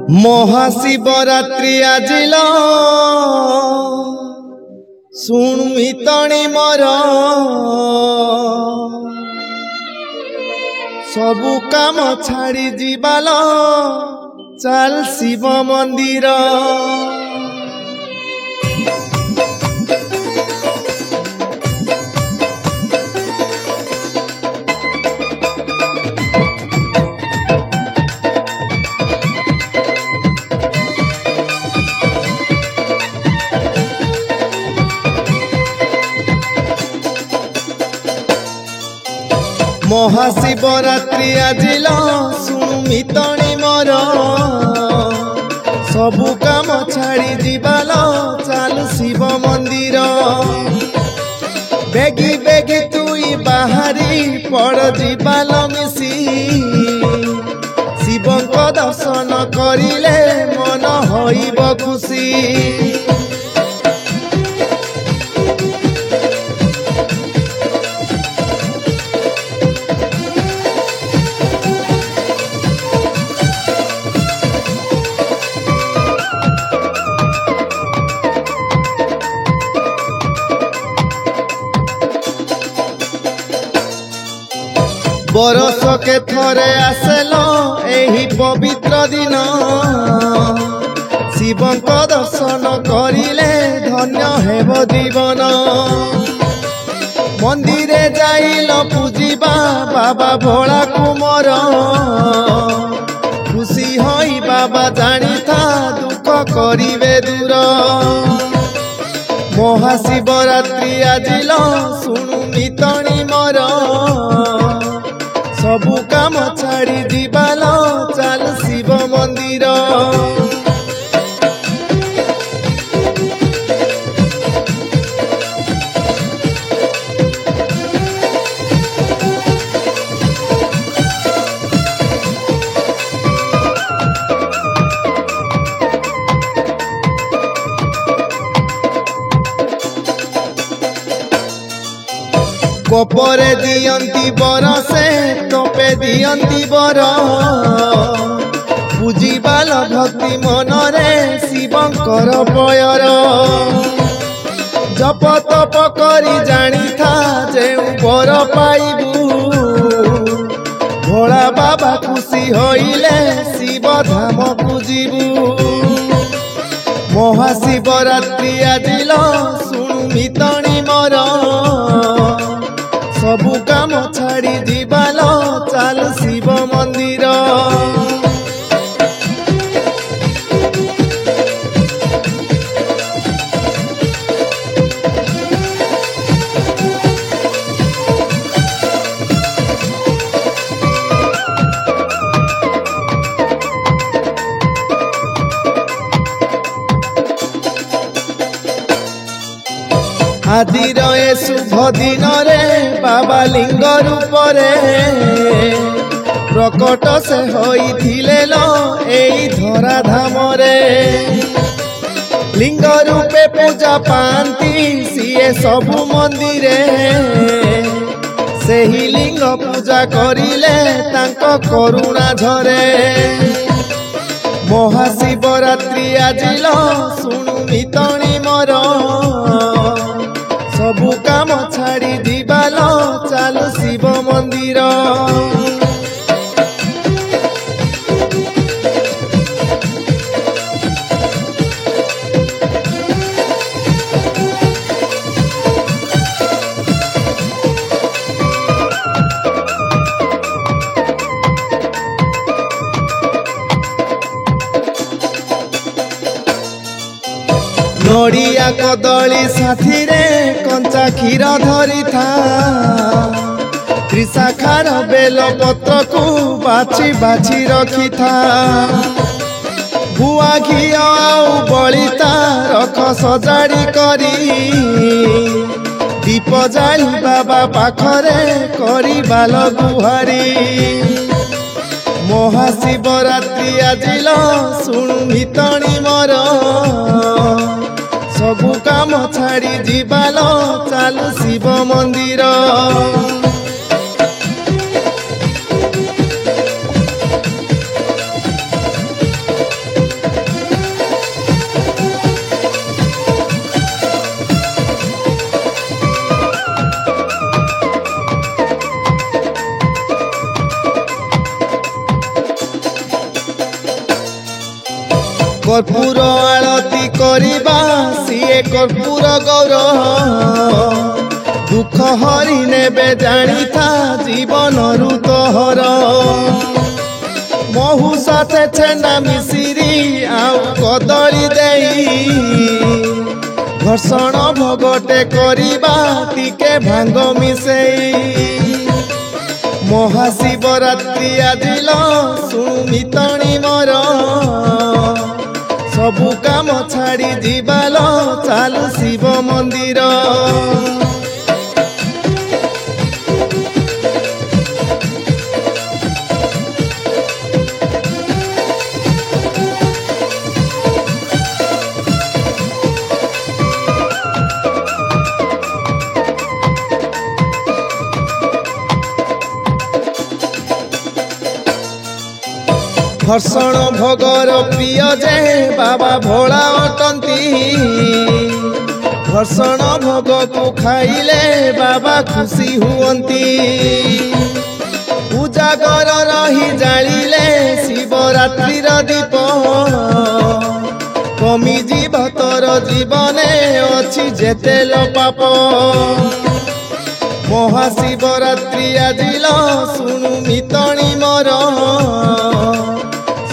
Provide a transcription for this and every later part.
महाशिवरात्रि आजिल शुणु मितणी मोर सबु काम छाड़ी जीवाल चल शिव मंदिर। महाशिवरात्रि आजिल शुणु मितणी मोर सबु काम छाड़ी जीवाल चल शिव मंदिर। बेगी बेगी तुई बाहरी पड़ जीवाल मिसी शिवंक दर्शन करिले मन होइब खुशी। बरस के थरे आसेल एही पवित्र दिन शिवंक दर्शन करिले धन्य हेब जीवन। मंदिरे जाइल पूजिबा बाबा भोला कुमर खुशी होई बाबा जानी था दुख करिवे दूर। महाशिवरात्रि आजिल शुणु मितणी मोर सबु काम छाड़ी जीवाल चल शिव मंदिर। कोपरे दियंती बरसे तोपे दियंती बर बुझीबाल भक्ति मनरे शिवंकर पयर। जप तप करी जानी था जेउ बर पाइबू भोला बाबा खुशी होइले शिव धाम को जीवू। महाशिवरात्रि आजिल शुणु मितणी मोर सबु काम छाड़ी जीवाल चल शिव मंदिर। आजिर ए शुभ दिन रे बाबा लिंग रूप प्रकट से होइथिले लो एई धरा धाम रे। लिंग रूपे पूजा पांती सिए सबु मंदिरे सेही लिंग पूजा करिले तांको करुणा झरे। महाशिवरात्रि आजिल शुणु मितणी मोर सबु काम छाड़ी जीवाल चल शिव मंदिर। नड़िया कदली साथी रे कंचा क्षीर धरी था त्रिशाखार बेल पत्र को बाछी बाछी रखी था। गुआ घी आउ बलिता रख सजाड़ी करी दीप जाली बाबा पाखरे करी बाल गुहारी। महाशिवरात्रि आजिल शुणु मितणी मोर सबु काम छाड़ी जीवाल चल शिव मंदिर। कर्पूर आळती करिबा सिए कर्पूर गौर दुख हरि नेबे जानी था जीवन तोहर महु साथे छेना मिसिरी आउ कदली देई घर्षण भोगटे करिबा टिके भांग मिसेई महाशिवरात्रि आजिल सुमितणी मोर सबु काम छाड़ी जीवाल चालू शिव मंदिर घर्षण भोगर प्रिय जे बाबा भोला अटंती घर्षण भोग को खाइले बाबा खुशी हुअंती उजागर रही जालिले शिवरात्रि दीप कमी जीव तोर जीवने अछि जेतेल पाप महाशिवरात्रि आजिल सुनु मितणी मोर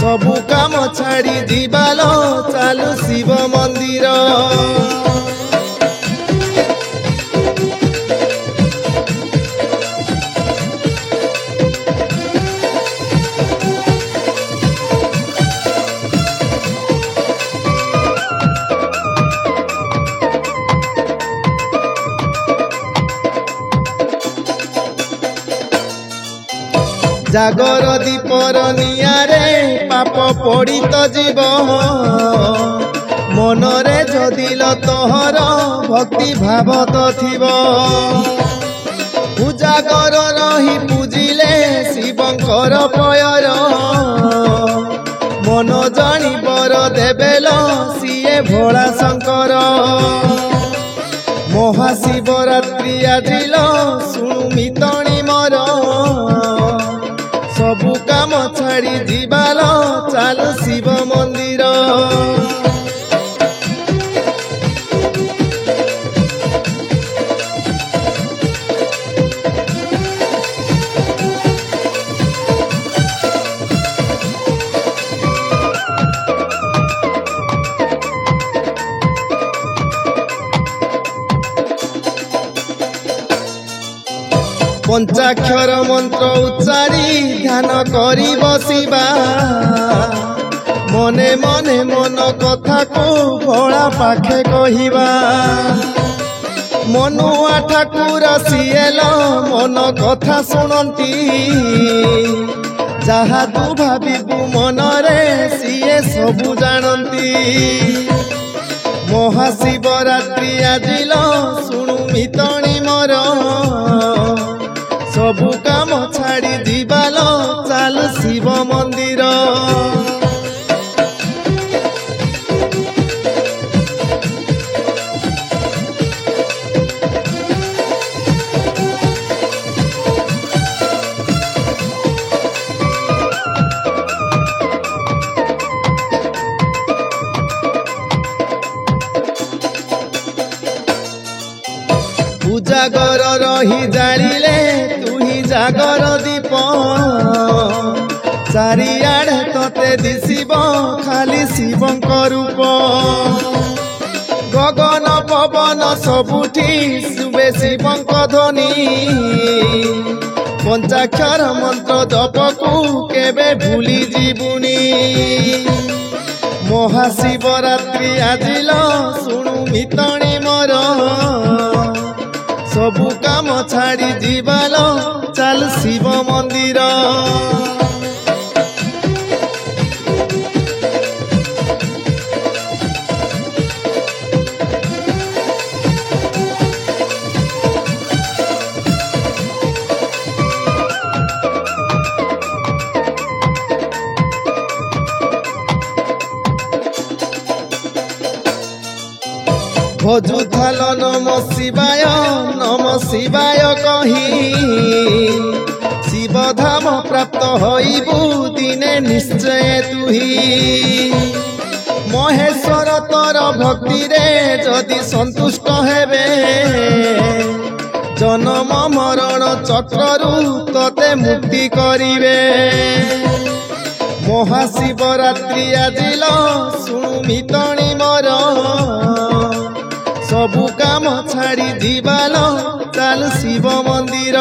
सबु काम छाड़ी जीवाल चालू शिव मंदिर जागर दीपर नियारे पाप पड़ी तो जीव मनरे जदिल तोहर भक्ति भाव तो थिब उजागर रही पूजिले शिवंकर पयर मन जानी बर देवेल सिए भोला शंकर महाशिवरात्रि आजिल सुनु मितणी मोर सबु काम छाड़ी जीवाल चालू शिव मंदिर पंचाक्षर मंत्र उच्चारी ध्यान करी बसिबा मने मने मन कथा को भोला पाखे कहिबा मनुआ ठाकुर सिएल मन कथा सुनती जहा तू भाविबु मनरे सिए सबु जानती महाशिवरात्रि आजिल सुनु मितणी मोर सबु काम छाड़ी जीवाल चालू शिव मंदिर उजागर रही जालिले तुही जागर दीप चारिआडे तते दिशिब खाली शिवंक रूप गगन पवन सबुठी शुभे शिवंक ध्वनि पंचाक्षर मंत्र जपकू केबे भूली जीवुनी महाशिवरात्रि आजिल सुनु मितणी मोर सबु काम छाड़ी जीवाल चाल शिव मंदिर भजुथाल नम शिवाय कही शिवधाम प्राप्त होइबु दिने निश्चय तुही ଭକ୍ତିରେ ଯଦି ସନ୍ତୁଷ୍ଟ ହେବେ ଜନମ ମରଣ ଚକ୍ରରୁ ତତେ ମୁକ୍ତି କରିବେ। ମହାଶିବରାତ୍ରି ଆଜିଲ ଶୁଣୁ ମିତଣି ମୋର ସବୁ କାମ ଛାଡ଼ି ଯିବାଲ ଚାଲ ଶିବ ମନ୍ଦିର।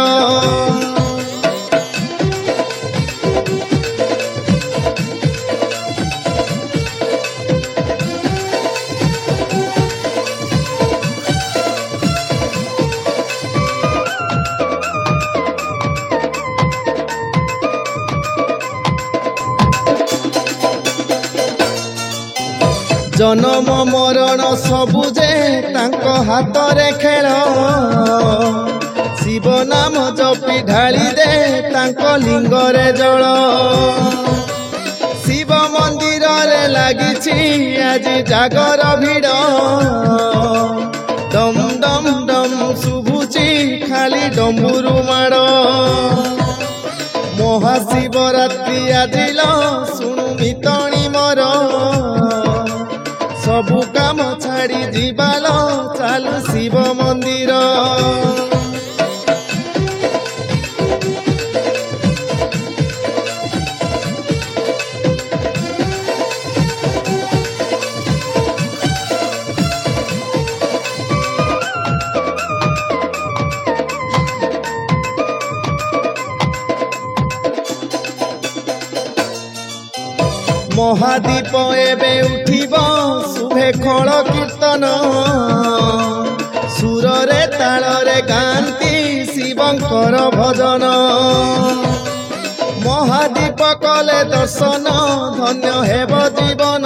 ଜନମ ମରଣ ସବୁ ଯେ ତାଙ୍କ ହାତରେ ଖେଳ ଶିବ ନାମ ଜପି ଢାଳି ଦେ ତାଙ୍କ ଲିଙ୍ଗରେ ଜଳ। ଶିବ ମନ୍ଦିରରେ ଲାଗିଛି ଆଜି ଜାଗର ଭିଡ଼ ଡମ୍ ଡମ୍ ଡମ୍ ଶୁଭୁଛି ଖାଲି ଡମ୍ବୁରୁ ମାଡ଼। ମହାଶିବରାତ୍ରି ଆଜିଲ ଶୁଣୁ ମିତଣି ମୋର ସବୁ କାମ ଛାଡ଼ି ଯିବାଲ ଚାଲ ଶିବ ମନ୍ଦିର। ମହାଦୀପ ଏବେ ଉଠିବ ଶୁଭେ ଖୋଳ କୀର୍ତ୍ତନ ସୁରରେ ତାଳରେ ଗାନ୍ତି ଶିବଙ୍କର ଭଜନ। ମହାଦୀପ କଲେ ଦର୍ଶନ ଧନ୍ୟ ହେବ ଜୀବନ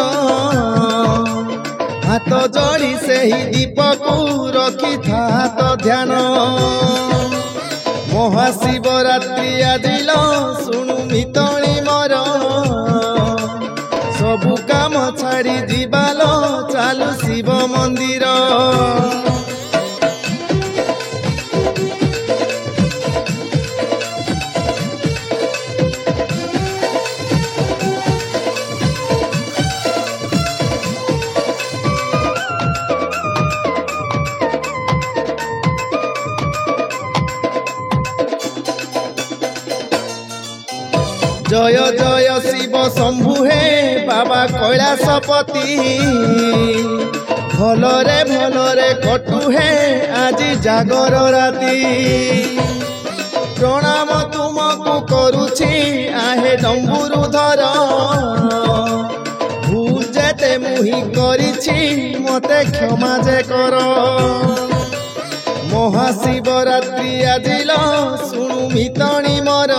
ହାତ ଯୋଡ଼ି ସେହି ଦୀପକୁ ରଖିଥା ହାତ ଧ୍ୟାନ। ମହାଶିବରାତ୍ରି ଆଜିଲ ଶୁଣୁ ମିତଣି ମୋର ସବୁ କାମ ଛାଡ଼ି ଯିବାଲ ଚାଲୁ ଶିବ ମନ୍ଦିର। জয় জয় শিব শম্ভু হে বাবা কৈলাসপতি ভলরে ভলরে কটু হে আজি জাগর রাতি। প্রণাম তুমকু করুছি আহে ডম্বুরু ধর ভুল যেতে মুহি করিছি মতে ক্ষমা যে কর। মহাশিবরাত্রি আজিল শুণু মিতনি মোর